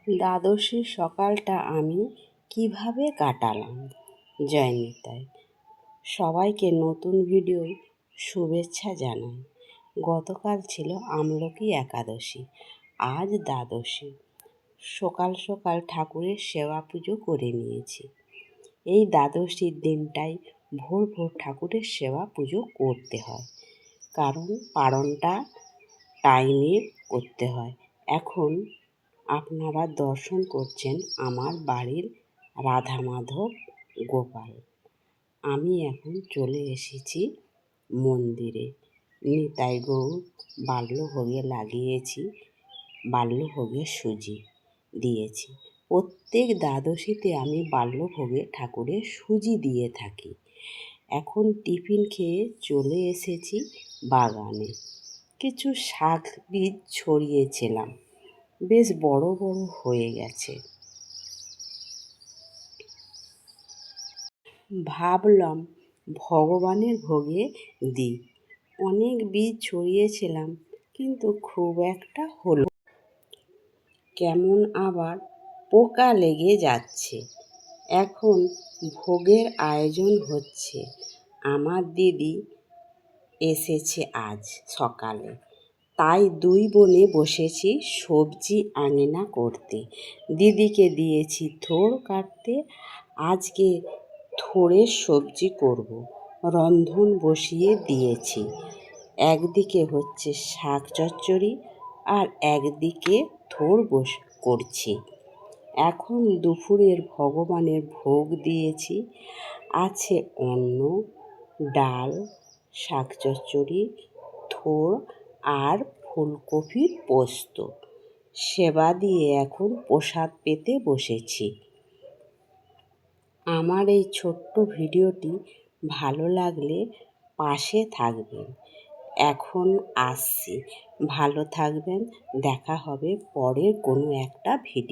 দ্বাদশীর সকালটা আমি কিভাবে কাটালাম। জয় নিতাই। সবাইকে নতুন ভিডিও শুভেচ্ছা জানাই। গতকাল ছিল আমলকি একাদশী, আজ দ্বাদশী। সকাল সকাল ঠাকুরের সেবা পুজো করে নিয়েছি। এই দ্বাদশীর দিনটাই ভোর ভোর ঠাকুরের সেবা পুজো করতে হয়, কারণ পারণটা টাইমে করতে হয়। এখন আপনারা দর্শন করছেন আমার বাড়ির রাধা মাধব গোপাল। আমি এখন চলে এসেছি মন্দিরে। নিতাই গৌর বাল্যভোগে লাগিয়েছি, বাল্যভোগে সুজি দিয়েছি। প্রত্যেক দ্বাদশীতে আমি বাল্যভোগে ঠাকুরের সুজি দিয়ে থাকি। এখন টিফিন খেয়ে চলে এসেছি বাগানে। কিছু শাক বীজ ছড়িয়েছিলাম, বেশ বড় বড় হয়ে গেছে। ভাবলাম ভগবানের ভোগে দিই। অনেক বীজ ছড়িয়েছিলাম, কিন্তু খুব একটা হলো কেমন আবার পোকা লেগে যাচ্ছে। এখন ভোগের আয়োজন হচ্ছে। আমার দিদি এসেছে আজ সকালে, তাই দুই বোনে বসেছি সবজি আঙিনা করতে। দিদিকে দিয়েছি থোড় কাটতে। আজকে থোড়ের সবজি করব। রন্ধন বসিয়ে দিয়েছি। একদিকে হচ্ছে শাক চচ্চড়ি আর একদিকে থোড় করছি। এখন দুপুরের ভগবানের ভোগ দিয়েছি। আছে অন্ন, ডাল, শাক চচ্চড়ি, থোড় আর ফুলকপির পোস্ত। সেবা দিয়ে এখন প্রসাদ পেতে বসেছি। আমার এই ছোট্ট ভিডিওটি ভালো লাগলে পাশে থাকবেন। এখন আসছি, ভালো থাকবেন। দেখা হবে পরের কোনো একটা ভিডিও।